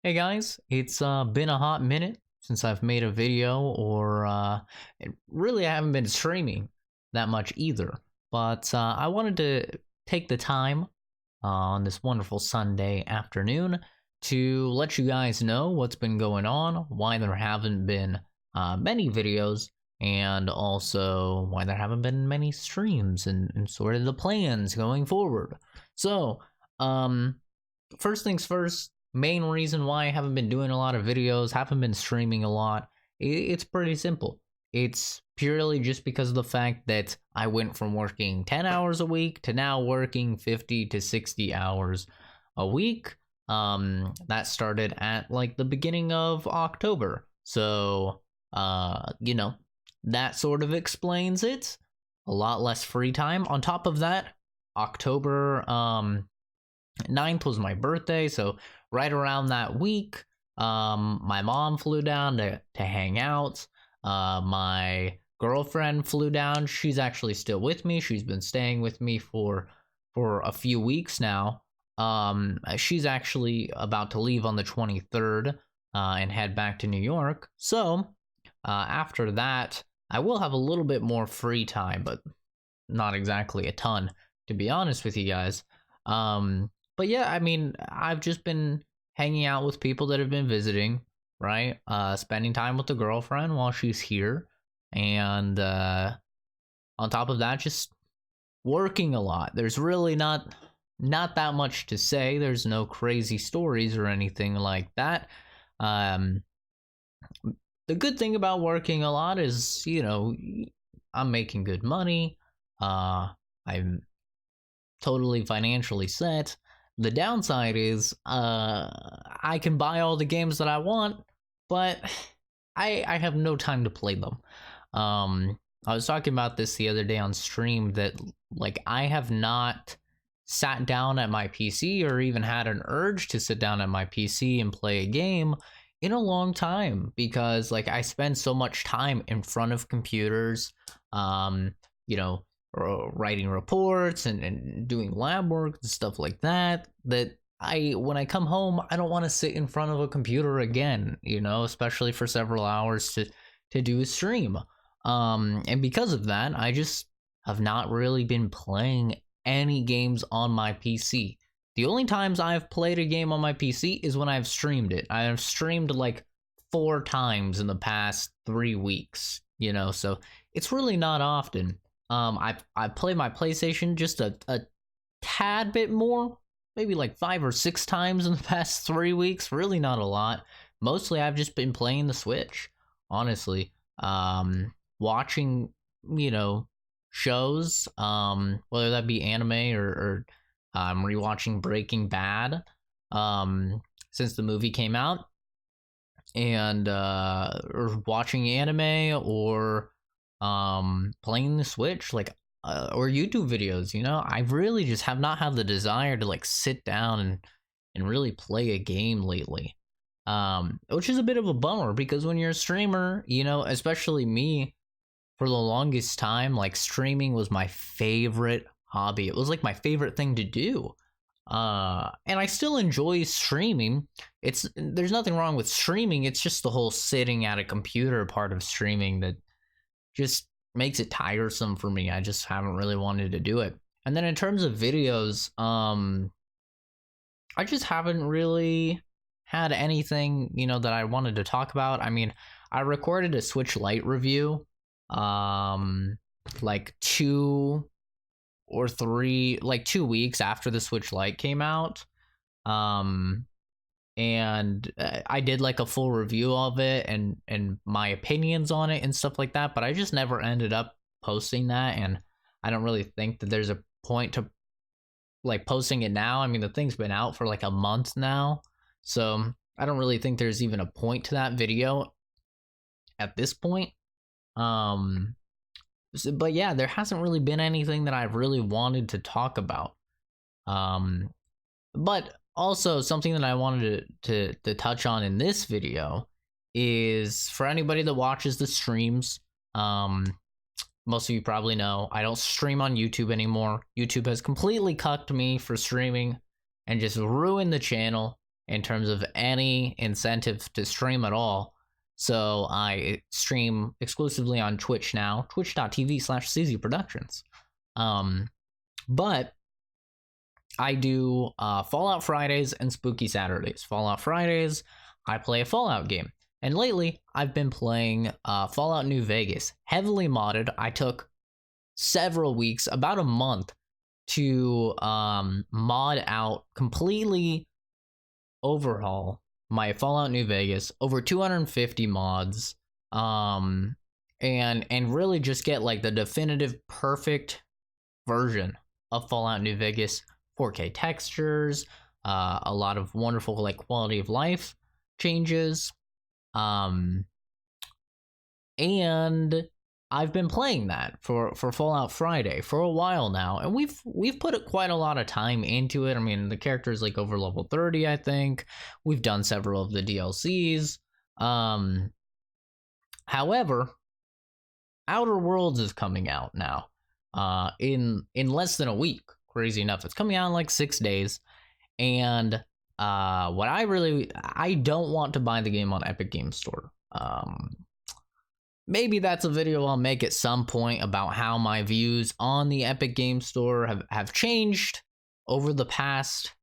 Hey guys, it's been a hot minute since I've made a video, or really I haven't been streaming that much either. But I wanted to take the time on this wonderful Sunday afternoon to let you guys know what's been going on, why there haven't been many videos, and also why there haven't been many streams and sort of the plans going forward. So, um, first things first, main reason why I haven't been doing a lot of videos, haven't been streaming a lot, it's pretty simple. It's purely just because of the fact that I went from working 10 hours a week to now working 50 to 60 hours a week. That started at like the beginning of October. So, that sort of explains it. A lot less free time. On top of that, October 9th was my birthday, so right around that week, my mom flew down to hang out. My girlfriend flew down. She's actually still with me. She's been staying with me for a few weeks now. She's actually about to leave on the 23rd and head back to New York. So after that, I will have a little bit more free time, but not exactly a ton, to be honest with you guys. But yeah, I mean, I've just been hanging out with people that have been visiting, right? Spending time with the girlfriend while she's here. And on top of that, just working a lot. There's really not that much to say. There's no crazy stories or anything like that. The good thing about working a lot is, I'm making good money. I'm totally financially set. The downside is I can buy all the games that I want, but I have no time to play them. I was talking about this the other day on stream that like I have not sat down at my PC or even had an urge to sit down at my PC and play a game in a long time because like I spend so much time in front of computers, writing reports and doing lab work and stuff like that when I come home I don't want to sit in front of a computer again, especially for several hours to do a stream. And because of that I just have not really been playing any games on my PC. The only times I've played a game on my PC is when I've streamed it. I have streamed like 4 times in the past 3 weeks, so it's really not often. I play my PlayStation just a tad bit more, maybe like 5 or 6 times in the past 3 weeks. Really not a lot. Mostly I've just been playing the Switch, honestly. Watching, shows, whether that be anime or I'm rewatching Breaking Bad, since the movie came out, and or watching anime or playing the Switch, like or YouTube videos. I really just have not had the desire to like sit down and really play a game lately, which is a bit of a bummer because when you're a streamer, especially me, for the longest time like streaming was my favorite hobby. It was like my favorite thing to do, and I still enjoy streaming. There's nothing wrong with streaming. It's just the whole sitting at a computer part of streaming that just makes it tiresome for me. I just haven't really wanted to do it. And then in terms of videos, I just haven't really had anything, that I wanted to talk about. I mean, I recorded a Switch Lite review, like 2 or 3, like 2 weeks after the Switch Lite came out. And I did like a full review of it and my opinions on it and stuff like that, but I just never ended up posting that, and I don't really think that there's a point to like posting it now. I mean, the thing's been out for like a month now, so I don't really think there's even a point to that video at this point. But yeah, there hasn't really been anything that I've really wanted to talk about. But also something that I wanted to touch on in this video is for anybody that watches the streams. Most of you probably know I don't stream on YouTube anymore. YouTube has completely cucked me for streaming and just ruined the channel. in terms of any incentive to stream at all. So I stream exclusively on Twitch now, twitch.tv/CZ Productions. But I do Fallout Fridays and Spooky Saturdays. Fallout Fridays, I play a Fallout game. And lately, I've been playing Fallout New Vegas, heavily modded. I took several weeks, about a month, to mod out, completely overhaul my Fallout New Vegas, over 250 mods, and really just get like the definitive perfect version of Fallout New Vegas. 4K textures, a lot of wonderful like quality of life changes, and I've been playing that for Fallout Friday for a while now, and we've put quite a lot of time into it. I mean, the character is like over level 30, I think. We've done several of the DLCs. However, Outer Worlds is coming out now, in less than a week. Crazy enough, it's coming out in like 6 days, and I don't want to buy the game on Epic Games Store. Maybe that's a video I'll make at some point about how my views on the Epic Games Store have changed over the past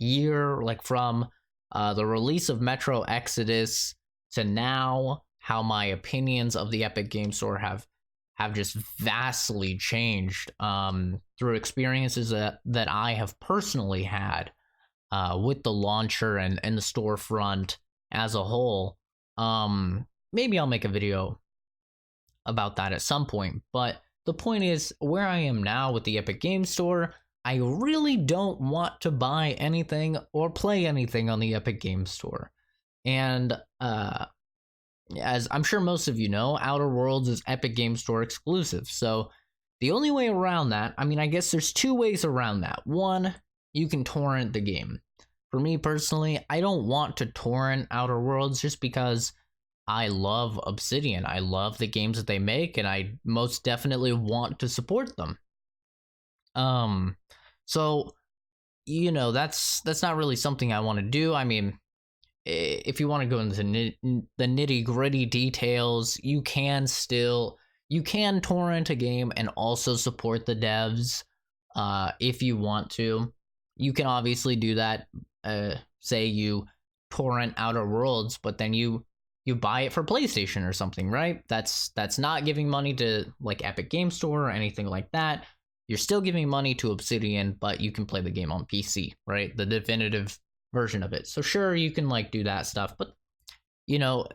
year, like from the release of Metro Exodus to now, how my opinions of the Epic Games Store have just vastly changed through experiences that I have personally had with the launcher and the storefront as a whole. Maybe I'll make a video about that at some point, but the point is, where I am now with the Epic Games Store, I really don't want to buy anything or play anything on the Epic Games Store. And as I'm sure most of you know, Outer Worlds is Epic Games Store exclusive. So the only way around that, I mean, I guess there's two ways around that. One, you can torrent the game. For me personally, I don't want to torrent Outer Worlds just because I love Obsidian. I love the games that they make, and I most definitely want to support them. So, you know, that's not really something I want to do. I mean, if you want to go into the nitty-gritty details, you can torrent a game and also support the devs if you want to. You can obviously do that. Say you torrent Outer Worlds, but then you buy it for PlayStation or something, right? That's not giving money to like Epic Games Store or anything like that. You're still giving money to Obsidian, but you can play the game on PC, right? The definitive version of it. So sure, you can like do that stuff, but you know,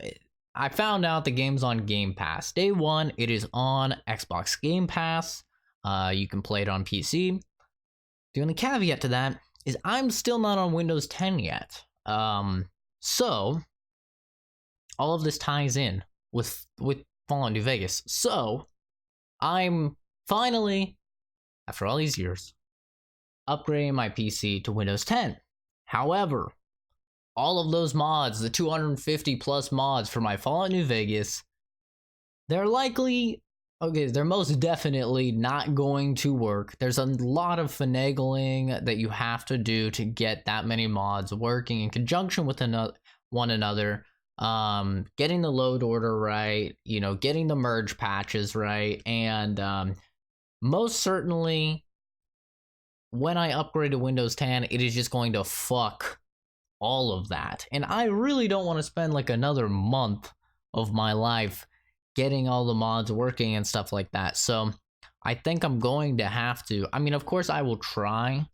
I found out the game's on Game Pass. Day one, it is on Xbox Game Pass. You can play it on PC. The only caveat to that is I'm still not on Windows 10 yet. So all of this ties in with Fallout New Vegas. So I'm finally, after all these years, upgrading my PC to Windows 10. However, all of those mods, the 250 plus mods for my Fallout New Vegas, they're most definitely not going to work. There's a lot of finagling that you have to do to get that many mods working in conjunction with one another. Getting the load order right, you know, getting the merge patches right, and most certainly when I upgrade to Windows 10, it is just going to fuck all of that. And I really don't want to spend like another month of my life getting all the mods working and stuff like that. So I think I'm going to have to, I mean, of course I will try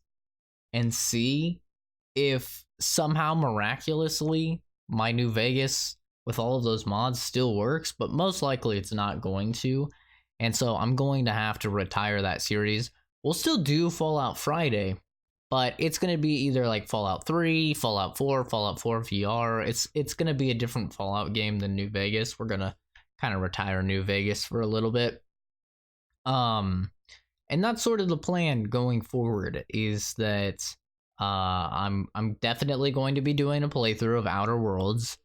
and see if somehow miraculously my New Vegas with all of those mods still works, but most likely it's not going to. And so I'm going to have to retire that series. We'll still do Fallout Friday, but it's going to be either like Fallout 3, Fallout 4, Fallout 4 VR. It's going to be a different Fallout game than New Vegas. We're going to kind of retire New Vegas for a little bit. And that's sort of the plan going forward, is that I'm definitely going to be doing a playthrough of Outer Worlds.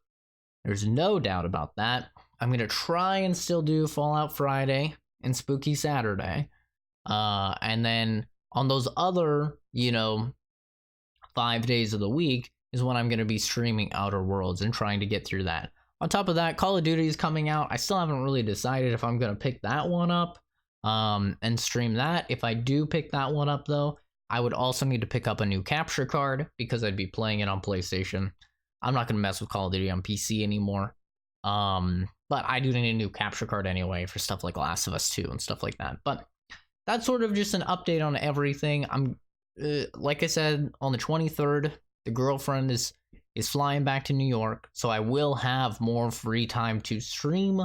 There's no doubt about that. I'm going to try and still do Fallout Friday and Spooky Saturday. And then on those other, 5 days of the week, is when I'm going to be streaming Outer Worlds and trying to get through that. On top of that, Call of Duty is coming out. I still haven't really decided if I'm going to pick that one up and stream that. If I do pick that one up, though, I would also need to pick up a new capture card because I'd be playing it on PlayStation. I'm not going to mess with Call of Duty on PC anymore. But I do need a new capture card anyway for stuff like Last of Us 2 and stuff like that. But that's sort of just an update on everything. I'm like I said, on the 23rd, the girlfriend is flying back to New York, so I will have more free time to stream.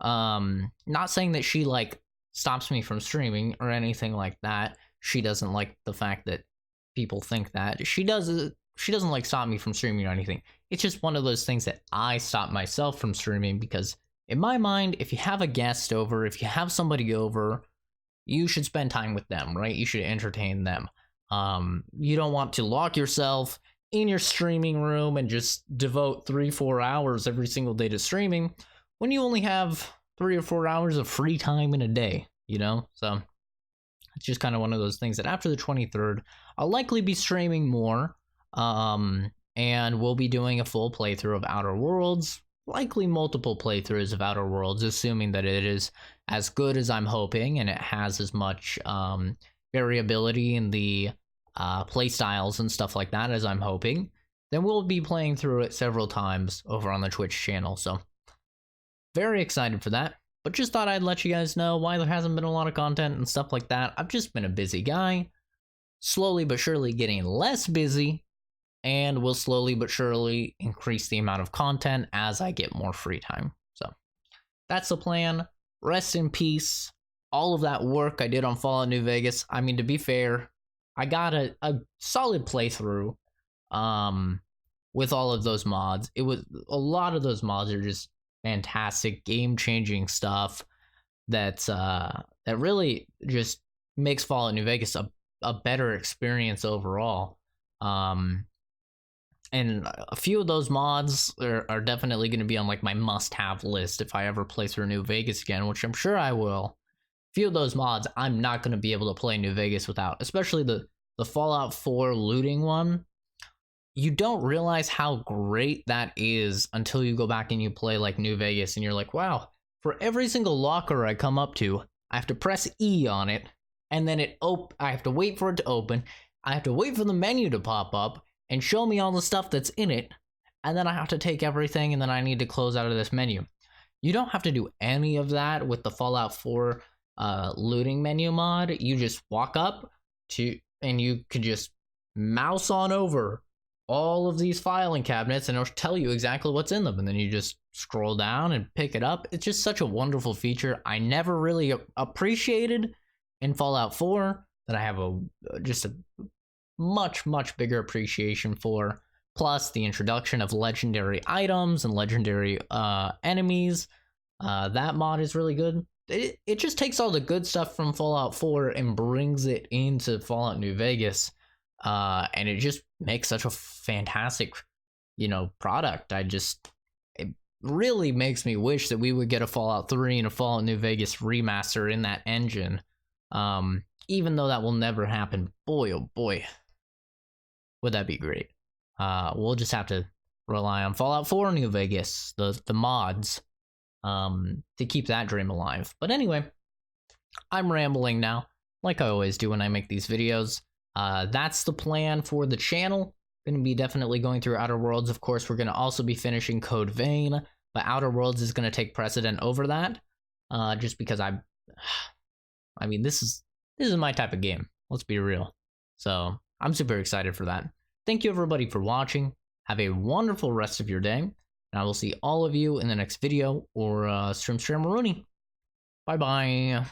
Not saying that she like stops me from streaming or anything like that. She doesn't like the fact that people think that. She doesn't like stop me from streaming or anything. It's just one of those things that I stop myself from streaming because in my mind, if you have a guest over, if you have somebody over, you should spend time with them, right? You should entertain them. You don't want to lock yourself in your streaming room and just devote 3-4 hours every single day to streaming when you only have 3 or 4 hours of free time in a day, you know? So it's just kind of one of those things that after the 23rd, I'll likely be streaming more. And we'll be doing a full playthrough of Outer Worlds, likely multiple playthroughs of Outer Worlds, assuming that it is as good as I'm hoping and it has as much variability in the playstyles and stuff like that as I'm hoping. Then we'll be playing through it several times over on the Twitch channel, so very excited for that. But just thought I'd let you guys know why there hasn't been a lot of content and stuff like that. I've just been a busy guy, slowly but surely getting less busy, and will slowly but surely increase the amount of content as I get more free time. So that's the plan. Rest in peace. All of that work I did on Fallout New Vegas. I mean, to be fair, I got a solid playthrough with all of those mods. It was a lot of those mods are just fantastic, game-changing stuff that really just makes Fallout New Vegas a better experience overall. And a few of those mods are definitely going to be on like my must-have list if I ever play through New Vegas again, which I'm sure I will. A few of those mods I'm not going to be able to play New Vegas without, especially the Fallout 4 looting one. You don't realize how great that is until you go back and you play like New Vegas and you're like, wow, for every single locker I come up to, I have to press E on it, and then I have to wait for it to open. I have to wait for the menu to pop up and show me all the stuff that's in it, and then I have to take everything, and then I need to close out of this menu. You don't have to do any of that with the Fallout 4 looting menu mod. You just walk up to, and you can just mouse on over all of these filing cabinets, and it'll tell you exactly what's in them, and then you just scroll down and pick it up. It's just such a wonderful feature I never really appreciated in Fallout 4 that I have just a much bigger appreciation for. Plus the introduction of legendary items and legendary enemies. That mod is really good. It just takes all the good stuff from Fallout 4 and brings it into Fallout New Vegas, and it just makes such a fantastic, product. It really makes me wish that we would get a Fallout 3 and a Fallout New Vegas remaster in that engine. Even though that will never happen, boy oh boy, would that be great. We'll just have to rely on Fallout 4 New Vegas, the mods, to keep that dream alive. But anyway, I'm rambling now, like I always do when I make these videos. That's the plan for the channel. Going to be definitely going through Outer Worlds. Of course, we're going to also be finishing Code Vein, but Outer Worlds is going to take precedent over that, just because I mean, this is my type of game. Let's be real. So I'm super excited for that. Thank you everybody for watching. Have a wonderful rest of your day, and I will see all of you in the next video or stream Rooney. Bye bye.